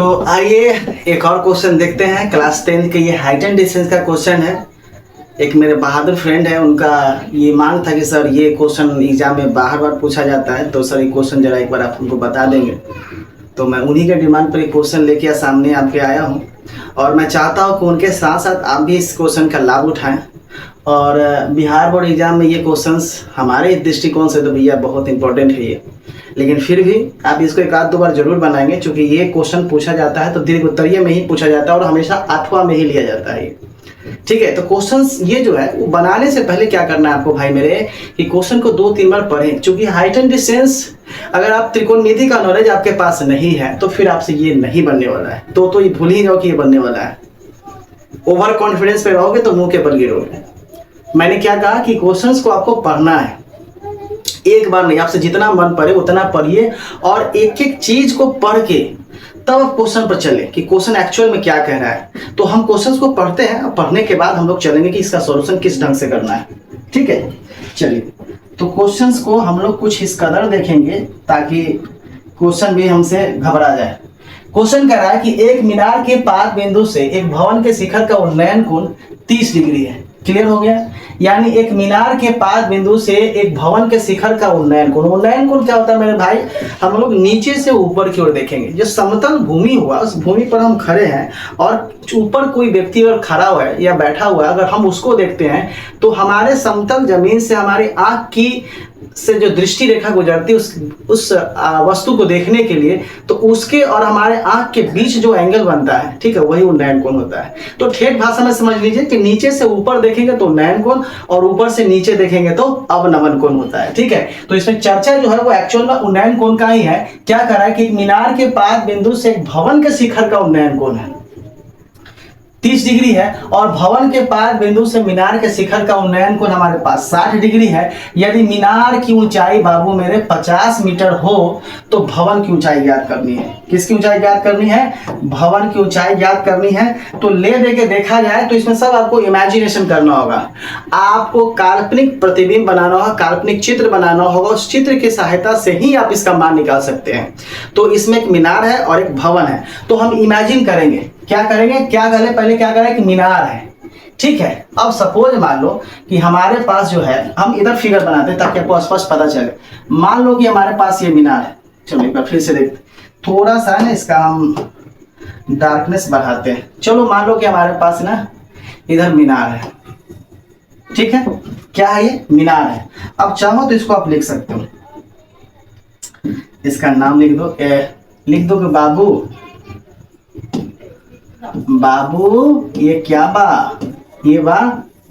तो आइए एक और क्वेश्चन देखते हैं। क्लास 10 के ये हाइट एंड डिस्टेंस का क्वेश्चन है। एक मेरे बहादुर फ्रेंड है, उनका ये मांग था कि सर ये क्वेश्चन एग्जाम में बार बार पूछा जाता है, तो सर ये क्वेश्चन जरा एक बार आप हमको बता देंगे। तो मैं उन्हीं के डिमांड पर एक क्वेश्चन लेके सामने आपके आया हूँ और मैं चाहता हूँ कि उनके साथ साथ आप भी इस क्वेश्चन का लाभ उठाएं। और बिहार बोर्ड एग्जाम में ये क्वेश्चंस हमारे दृष्टिकोण से तो भैया बहुत इंपॉर्टेंट है ये, लेकिन फिर भी आप इसको एक आध दो बार जरूर बनाएंगे, क्योंकि ये क्वेश्चन पूछा जाता है तो दीर्घ उत्तरीय में ही पूछा जाता है और हमेशा 8वां में ही लिया जाता है। ठीक है, तो क्वेश्चंस ये जो है वो बनाने से पहले क्या करना है आपको भाई मेरे, कि क्वेश्चन को 2-3 बार पढ़ें। क्योंकि हाइट एंड डिस्टेंस अगर आप त्रिकोणमिति का नॉलेज आपके पास नहीं है तो फिर आपसे ये नहीं बनने वाला है। तो ये भूल ही जाओ कि ये बनने वाला है। ओवर कॉन्फिडेंस पे रहोगे तो मुंह के बल गिरोगे। मैंने क्या कहा कि क्वेश्चंस को आपको पढ़ना है, एक बार नहीं, आपसे जितना मन पड़े उतना पढ़िए और एक एक चीज को पढ़ के तब आप क्वेश्चन पर चले कि क्वेश्चन एक्चुअल में क्या कह रहा है। तो हम क्वेश्चंस को पढ़ते हैं और पढ़ने के बाद हम लोग चलेंगे कि इसका सॉल्यूशन किस ढंग से करना है। ठीक है, चलिए तो क्वेश्चंस को हम लोग कुछ इस कदर देखेंगे ताकि क्वेश्चन भी हमसे घबरा जाए। क्वेश्चन कह रहा है कि एक मीनार के पाद बिंदु से एक भवन के शिखर का उन्नयन कोण 30 डिग्री है। क्लियर हो गया? यानी एक मीनार के पाद बिंदु से एक भवन के शिखर का उन्नयन कोण। उन्नयन कोण क्या होता है मेरे भाई? हम लोग नीचे से ऊपर की ओर देखेंगे। जो समतल भूमि हुआ उस भूमि पर हम खड़े हैं और ऊपर कोई व्यक्ति अगर खड़ा हुआ है या बैठा हुआ है, अगर हम उसको देखते हैं तो हमारे समतल जमीन से हमारी आंख की से जो दृष्टि रेखा गुजरती है उस वस्तु को देखने के लिए, तो उसके और हमारे आंख के बीच जो एंगल बनता है, ठीक है, वही उन्नयन कोण होता है। तो ठेठ भाषा में समझ लीजिए कि नीचे से ऊपर देखेंगे तो उन्नयन कोण और ऊपर से नीचे देखेंगे तो अवनमन कोण होता है। ठीक है, तो इसमें चर्चा जो है वो एक्चुअल में उन्नयन कोण का ही है। क्या कर रहा है कि मीनार के पाद बिंदु से एक भवन के शिखर का उन्नयन कोण है 30 डिग्री है और भवन के पाद बिंदु से मीनार के शिखर का उन्नयन कोण हमारे पास 60 डिग्री है। यदि मीनार की ऊंचाई बाबू मेरे 50 मीटर हो तो भवन की ऊंचाई ज्ञात करनी है। किसकी ऊंचाई ज्ञात करनी है? भवन की ऊंचाई ज्ञात करनी है। तो ले दे के देखा जाए तो इसमें सब आपको इमेजिनेशन करना होगा, आपको काल्पनिक प्रतिबिंब बनाना होगा, काल्पनिक चित्र बनाना होगा। उस चित्र की सहायता से ही आप इसका मान निकाल सकते हैं। तो इसमें एक मीनार है और एक भवन है, तो हम इमेजिन करेंगे। क्या करेंगे? क्या करें? पहले क्या करें कि मीनार है। ठीक है, अब सपोज मान लो कि हमारे पास जो है, हम इधर फिगर बनाते हैं ताकि आपको स्पष्ट पता चले। मान लो कि हमारे पास ये मीनार है। चलो एक बार फिर से देखते, थोड़ा सा ना इसका हम डार्कनेस बढ़ाते हैं। चलो मान लो कि हमारे पास ना इधर मीनार है। ठीक है, क्या है ये? मीनार है। अब चाहो तो इसको आप लिख सकते हो, इसका नाम लिख दो। लिख दो कि बाबू ये क्या बा? ये बा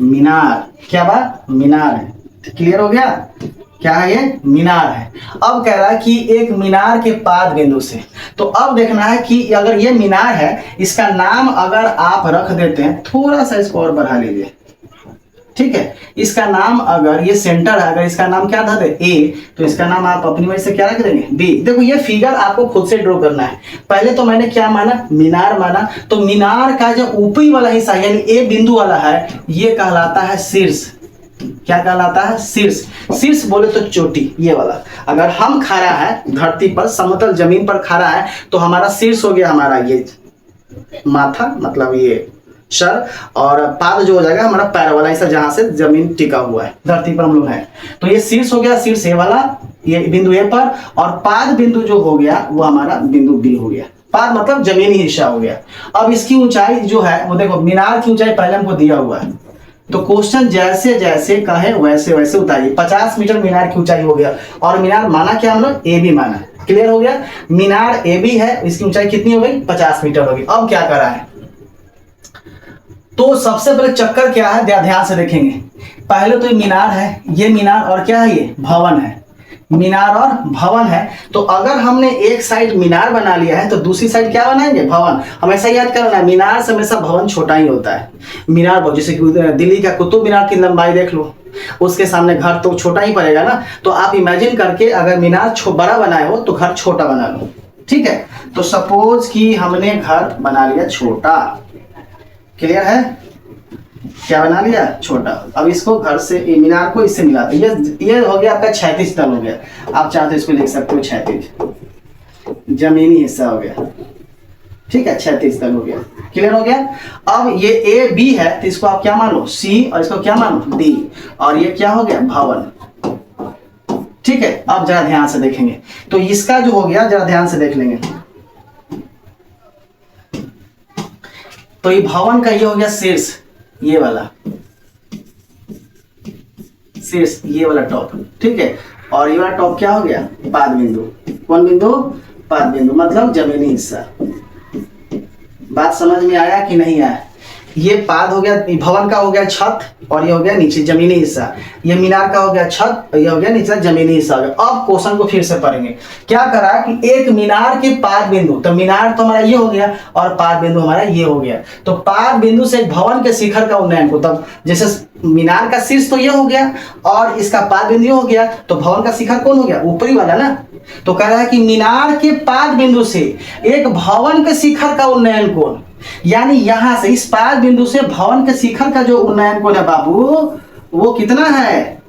मीनार। क्या बा? मीनार है। क्लियर हो गया? क्या है ये? मीनार है। अब कह रहा है कि एक मीनार के पाद बिंदु से, तो अब देखना है कि अगर ये मीनार है, इसका नाम अगर आप रख देते हैं, थोड़ा सा इसको और बढ़ा लीजिए। ठीक है, इसका नाम अगर ये सेंटर है, अगर इसका नाम क्या था ए, तो इसका नाम आप अपनी वजह से क्या रख देंगे? बी। देखो ये फिगर आपको खुद से ड्रॉ करना है। पहले तो मैंने क्या माना? मीनार माना। तो मीनार का जो ऊपरी वाला हिस्सा यानी ए बिंदु वाला है, ये कहलाता है शीर्ष। क्या कहलाता है? शीर्ष। शीर्ष बोले तो चोटी, ये वाला। अगर हम खड़ा है धरती पर, समतल जमीन पर खड़ा है, तो हमारा शीर्ष हो गया हमारा ये माथा, मतलब ये सर, और पाद जो हो जाएगा हमारा पैर वाला हिस्सा, जहां से जमीन टिका हुआ है, धरती पर हम लोग हैं। तो ये शीर्ष हो गया, शीर्ष ए वाला, ये बिंदु ए पर, और पाद बिंदु जो हो गया वो हमारा बिंदु बी हो गया। पाद मतलब जमीनी हिस्सा हो गया। अब इसकी ऊंचाई जो है वो देखो, मीनार की ऊंचाई पहले हमको दिया हुआ है, तो क्वेश्चन जैसे जैसे कहे वैसे वैसे उतारिए। 50 मीटर मीनार की ऊंचाई हो गया और मीनार माना क्या हम लोग? ए बी माना। क्लियर हो गया? मीनार ए बी है, इसकी ऊंचाई कितनी हो गई? 50 मीटर होगी। अब क्या करा है? तो सबसे पहले चक्कर क्या है ध्यान से देखेंगे। पहले तो ये मीनार है, ये मीनार, और क्या है? ये भवन है। मीनार और भवन है। तो अगर हमने एक साइड मीनार बना लिया है तो दूसरी साइड क्या बनाएंगे? भवन। हमेशा याद करना है, मीनार से हमेशा भवन छोटा ही होता है। मीनार जैसे कि दिल्ली का कुतुब मीनार की लंबाई देख लो, उसके सामने घर तो छोटा ही पड़ेगा ना। तो आप इमेजिन करके अगर मीनार बड़ा बनाए हो तो घर छोटा बना लो। ठीक है, तो सपोज कि हमने घर बना लिया छोटा। क्लियर है? क्या बना लिया? छोटा। अब इसको घर से मीनार को इससे मिला, ये हो गया आपका क्षैतिज तल हो गया। आप चाहते इसको लिख सकते हो क्षैतिज, जमीनी हिस्सा हो गया। ठीक है, 36 तक हो गया, क्लियर हो गया। अब ये ए बी है तो इसको आप क्या मानो सी, और इसको क्या मानो डी, और ये क्या हो गया भवन। ठीक है, अब जरा ध्यान से देखेंगे तो इसका जो हो गया जरा ध्यान से देख लेंगे। तो ये भवन का ये हो गया शीर्ष, ये वाला शीर्ष, ये वाला टॉप, ठीक है। और ये वाला टॉप क्या हो गया पाद बिंदु। कौन बिंदु, पाद बिंदु, मतलब जमीनी हिस्सा। बात समझ में आया कि नहीं आया। ये पाद हो गया, भवन का हो गया छत, और ये हो गया नीचे जमीनी हिस्सा। ये मीनार का हो गया छत, और ये हो गया नीचे जमीनी हिस्सा हो गया। अब क्वेश्चन को फिर से पढ़ेंगे। क्या करा कि एक मीनार के पाद बिंदु, तो मीनार तो हमारा ये हो गया और पाद बिंदु हमारा ये हो गया, तो पाद बिंदु से एक भवन के शिखर का उन्नयन को, तब जैसे मीनार का शीर्ष तो ये हो गया और इसका पाद बिंदु ये हो गया, तो भवन का शिखर कौन हो गया ऊपरी वाला ना। तो कह रहा है कि मीनार के पाद बिंदु से एक भवन के शिखर का उन्नयन कोण, यानी यहां से इस पाद बिंदु से भवन के शिखर का जो उन्नयन कोण है बाबू, वो कितना है,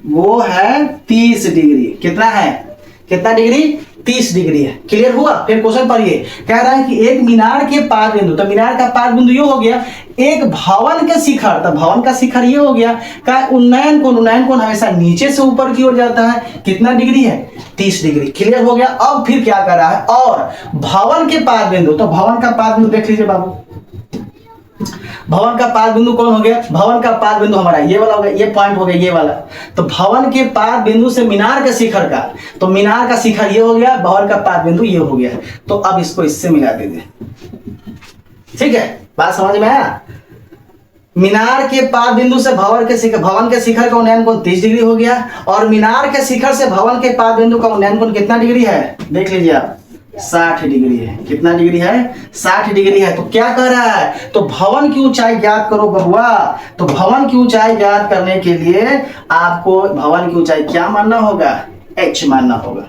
वो है 30 डिग्री। कितना है, कितना डिग्री, 30 डिग्री है। क्लियर हुआ। फिर क्वेश्चन पढ़िए, कह रहा है कि एक मीनार के पाद बिंदु, तो मीनार का पाद बिंदु ये हो गया, एक भवन के शिखर, तो भवन का शिखर ये हो गया, का उन्नयन कोण हमेशा नीचे से ऊपर की ओर जाता है। कितना डिग्री है, 30 डिग्री। क्लियर हो गया। अब फिर क्या कर रहा है, और भवन के पाद बिंदु, तो भवन का पाद बिंदु देख लीजिए बाबू, भवन का पाद बिंदु कौन हो गया, भवन का पाद बिंदु हमारा ये वाला हो गया, ये पॉइंट हो गया ये वाला। तो भवन के पाद बिंदु से मीनार के शिखर का, तो मीनार का शिखर ये हो गया, भवन का पाद बिंदु ये हो गया। तो अब इसको इससे मिला दीजिए। ठीक है, बात समझ में आया। मीनार के पाद बिंदु से भवन के शिखर का उन्नयन कोण 30 डिग्री हो गया, और मीनार के शिखर से भवन के पाद बिंदु का उन्नयन कोण कितना डिग्री है, देख लीजिए आप, 60 डिग्री है। कितना डिग्री है, 60 डिग्री है। तो क्या कर रहा है, तो भवन की ऊंचाई ज्ञात करो बहुआ। तो भवन की ऊंचाई ज्ञात करने के लिए आपको भवन की ऊंचाई क्या मानना होगा, h मानना होगा।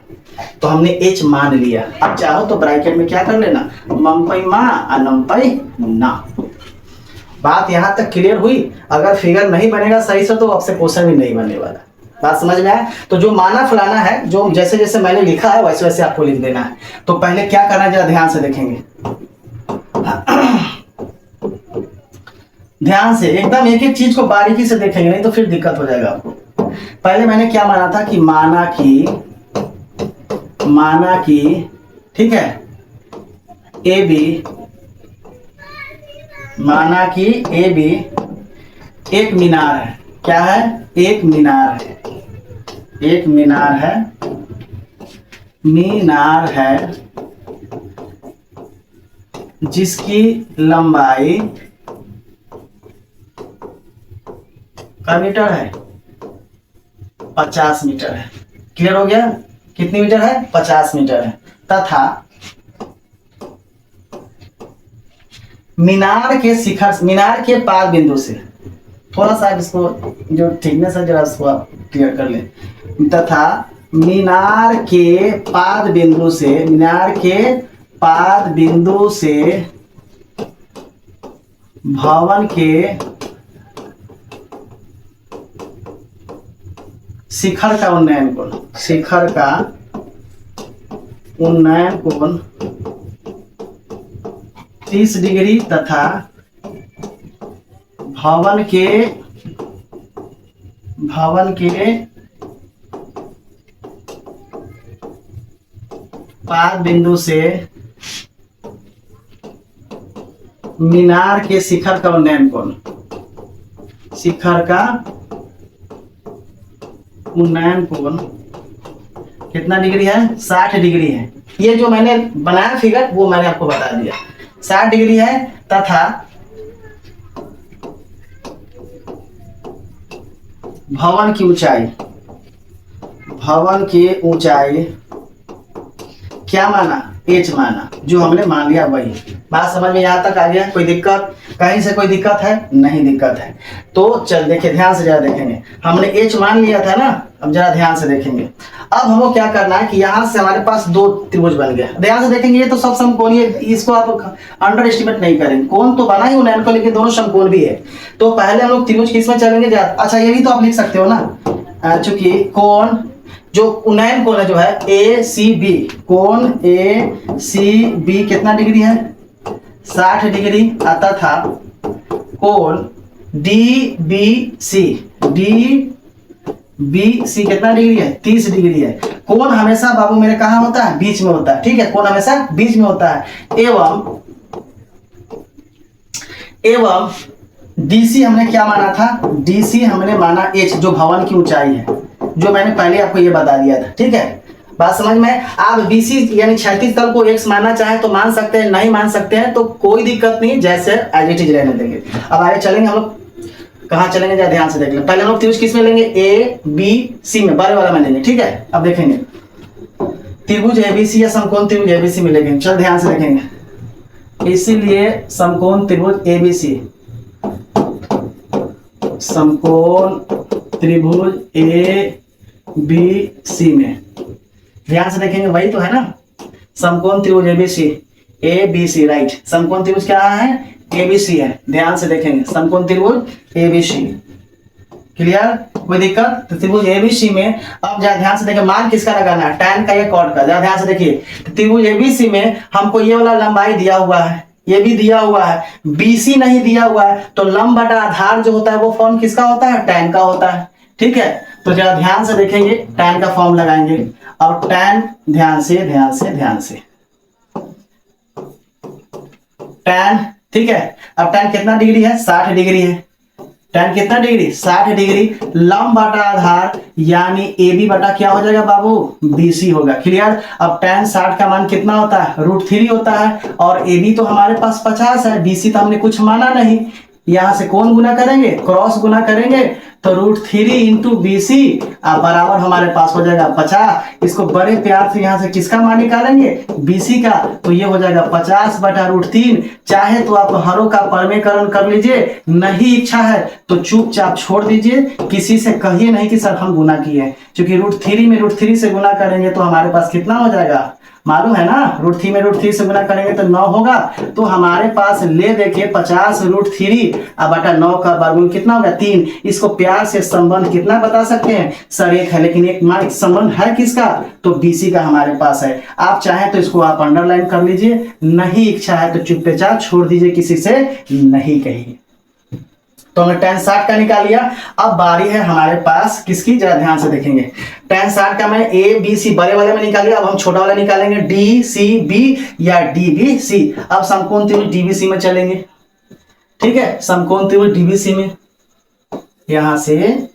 तो हमने h मान लिया। अब चाहो तो ब्रैकेट में क्या कर लेना, ममपई मा अनमपई ना। बात यहां तक क्लियर हुई। अगर फिगर नहीं बनेगा सही से तो आपसे क्वेश्चन भी नहीं बनने वाला। बात समझ में आया। तो जो माना फलाना है, जो जैसे जैसे मैंने लिखा है वैसे वैसे आपको लिख देना है। तो पहले क्या करना है जरा ध्यान से देखेंगे, ध्यान से एकदम एक एक चीज को बारीकी से देखेंगे, नहीं तो फिर दिक्कत हो जाएगा आपको। पहले मैंने क्या माना था कि माना की ठीक है ए बी, माना कि ए बी एक मीनार है। क्या है, एक मीनार है, एक मीनार है, मीनार है जिसकी लंबाई का मीटर है 50 मीटर है। क्लियर हो गया। कितनी मीटर है, 50 मीटर है। तथा मीनार के शिखर, मीनार के पाद बिंदु से, थोड़ा सा इसको जो थिकनेस है जरा इसको आप क्लियर कर ले। तथा मीनार के पाद बिंदु से, मीनार के पाद बिंदु से भवन के शिखर का उन्नयन कोण, शिखर का उन्नयन कोण 30 डिग्री तथा भवन के पाद बिंदु से मीनार के शिखर का उन्नयन कोण, शिखर का उन्नयन कोण कितना डिग्री है, 60 डिग्री है। ये जो मैंने बनाया फिगर वो मैंने आपको बता दिया, 60 डिग्री है। तथा भवन की ऊंचाई, भवन की ऊंचाई क्या माना, h माना, जो हमने मान लिया वही। बात समझ में यहाँ तक आ गया। कोई दिक्कत, कहीं से कोई दिक्कत है, नहीं दिक्कत है। तो चल देखिए, ध्यान से जरा देखेंगे। हमने h मान लिया था ना, अब जरा ध्यान से देखेंगे। अब हमको क्या करना है कि यहाँ से हमारे पास दो त्रिभुज बन गया। ध्यान से देखेंगे, ये तो सब समकोणीय, इसको आप अंडर एस्टिमेट नहीं करेंगे। कोण तो बना ही उन्नयन को, लेकिन दोनों समकोण भी है। तो पहले हम लोग त्रिभुज किस में चलेंगे, अच्छा ये भी तो आप लिख सकते हो ना, चूंकि कोण जो उन्नयन कोण है जो है ए सी बी, कोण ए सी बी कितना डिग्री है 60 डिग्री आता था। कोण D B C, D B C कितना डिग्री है 30 डिग्री है। कोण हमेशा बाबू मेरे कहाँ होता है बीच में होता है, ठीक है, कोण हमेशा बीच में होता है। एवं DC हमने क्या माना था, DC हमने माना H जो भवन की ऊंचाई है, जो मैंने पहले आपको ये बता दिया था, ठीक है, बात समझ में। आप BC यानी क्षैतिज तल को X मानना चाहे तो मान सकते हैं, नहीं मान सकते हैं तो कोई दिक्कत नहीं, जैसे एज इट इज रहने देंगे। अब आगे चलेंगे हम लोग, कहाँ चलेंगे जरा ध्यान से देख लें। पहले हम लोग त्रिभुज किस में लेंगे ABC में, बड़े वाला में लेंगे, ठीक है। अब देखेंगे त्रिभुज ABC या समकोण त्रिभुज ABC में लेंगे, चल ध्यान से देखेंगे। इसीलिए समकोण त्रिभुज ABC, समकोण त्रिभुज ABC में ध्यान से देखेंगे, वही तो है ना समकोण त्रिभुज ABC, राइट। समकोण त्रिभुज क्या है ABC है, ध्यान से देखेंगे समकोण त्रिभुज ABC, क्लियर, कोई दिक्कत। तो त्रिभुज ABC में अब जरा ध्यान से देखिए मान किसका लगाना है, tan का या cot का, जरा ध्यान से देखिए। त्रिभुज ABC में हमको ये वाला लंबाई दिया हुआ है, ये भी दिया हुआ है, BC नहीं दिया हुआ है, तो लंब बटा आधार जो होता है वो फॉर्म किसका होता है tan का होता है, ठीक है। तो जरा ध्यान से देखेंगे tan का फॉर्म लगाएंगे। अब tan ध्यान से tan, ठीक है। अब tan कितना डिग्री है 60 डिग्री है, tan कितना डिग्री 60 डिग्री, लंब बटा आधार यानी AB बटा क्या हो जाएगा बाबू BC होगा, क्लियर। अब tan 60 का मान कितना होता है √3 होता है, और AB तो हमारे पास 50 है, BC तो हमने कुछ माना नहीं। यहां से कौन गुना करेंगे, क्रॉस गुना करेंगे, तो √3 इंटू BC बराबर हमारे पास हो जाएगा 50। इसको बड़े प्यार से यहां से किसका मान निकालेंगे BC का, तो ये हो जाएगा 50 बटा √3। चाहे तो आप हरों का परमेकरण कर लीजिए, नहीं इच्छा है तो चुपचाप छोड़ दीजिए, किसी से कहिए नहीं कि सर हम गुना किए, क्योंकि √3 में √3 से गुना करेंगे तो हमारे पास कितना हो जाएगा मालूम है ना, √3 में √3 से गुना करेंगे तो 9 होगा। तो हमारे पास ले देखिए 50 √3 बटा 9 का वर्गमूल कितना होगा 3। इसको प्यार से संबंध कितना बता सकते हैं सर 1 है, लेकिन एक मान संबंध है किसका, तो BC का हमारे पास है। आप चाहे तो इसको आप अंडरलाइन कर लीजिए, नहीं इच्छा है तो चुपचाप छोड़ दीजिए, किसी से नहीं कहिए। तो हमने tan 60 का निकाल लिया। अब बारी है हमारे पास किसकी, जरा ध्यान से देखेंगे। tan 60 का मैं ABC बड़े वाले में निकाल लिया, अब हम छोटा वाला निकालेंगे DCB या DBC। अब समकोण त्रिभुज DBC में चलेंगे, ठीक है, समकोण त्रिभुज DBC में यहां से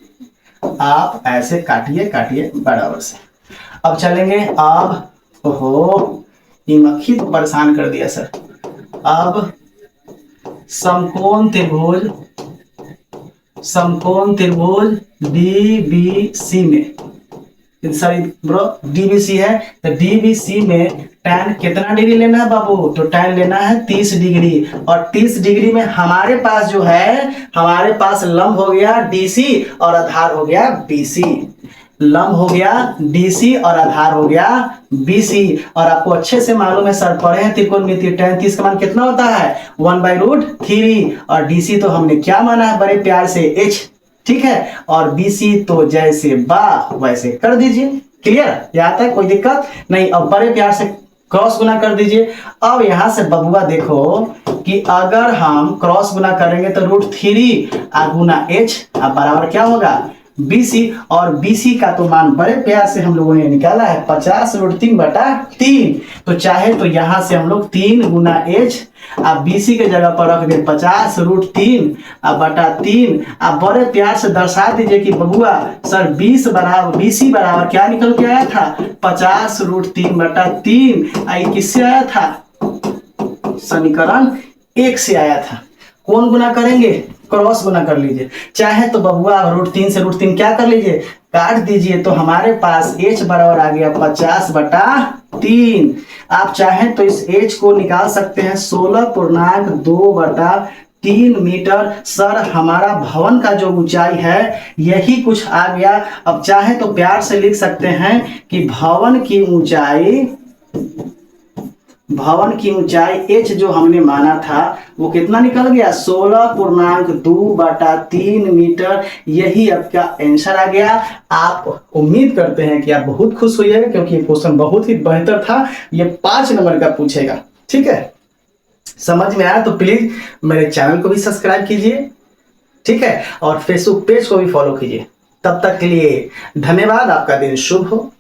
आप ऐसे काटिए बराबर से। अब चलेंगे, अब ओहो ये मक्खी तो परेशान कर दिया सर। अब समकोण त्रिभुज DBC में, सॉरी ब्रो DBC है, तो DBC में tan कितना डिग्री लेना है बाबू, तो tan लेना है 30 डिग्री, और 30 डिग्री में हमारे पास जो है, हमारे पास लंब हो गया DC और आधार हो गया BC, लंब हो गया DC और आधार हो गया BC। और आपको अच्छे से मालूम है सर पढ़े हैं त्रिकोणमिति, tan 30 का मान कितना होता है 1/√3, और DC तो हमने क्या माना है बड़े प्यार से H, ठीक है, और BC तो जैसे बा वैसे कर दीजिए, क्लियर, यहाँ तक कोई दिक्कत नहीं। अब बड़े प्यार से क्रॉस गुना कर दीजिए। अब यहां से बबुआ देखो कि अगर हम क्रॉस गुना करेंगे तो √3 गुना H बराबर क्या होगा BC, और BC का तो मान बड़े प्यार से हम लोगों ने निकाला है 50 √3 बटा 3। तो चाहे तो यहां से हम लोग 3 गुना H आप BC के जगह पर रख दे 50 √3 बटा 3। आप बड़े प्यार से दर्शा दीजिए कि बबुआ सर BC बराबर क्या निकल के आया था 50 √3 बटा 3। आई किससे आया था, समीकरण 1 से आया था। कौन गुना करेंगे, क्रॉस गुना कर लीजिए। चाहे तो बबुआ √3 से √3 क्या कर लीजिए काट दीजिए, तो हमारे पास H बराबर आ गया 50 बटा 3। आप चाहें तो इस H को निकाल सकते हैं 16.2 बटा 3 मीटर। सर हमारा भवन का जो ऊंचाई है यही कुछ आ गया। अब चाहे तो प्यार से लिख सकते हैं कि भवन की ऊंचाई भवन की ऊंचाई h जो हमने माना था वो कितना निकल गया, 16.2/3 मीटर। यही आपका आंसर आ गया। आप उम्मीद करते हैं कि आप बहुत खुश होइएगा क्योंकि ये क्वेश्चन बहुत ही बेहतर था। ये 5 नंबर का पूछेगा। ठीक है, समझ में आया तो प्लीज मेरे चैनल को भी सब्सक्राइब कीजिए। ठीक है, और फेसबुक पेज को भी फॉलो कीजिए। तब तक के लिए धन्यवाद। आपका दिन शुभ हो।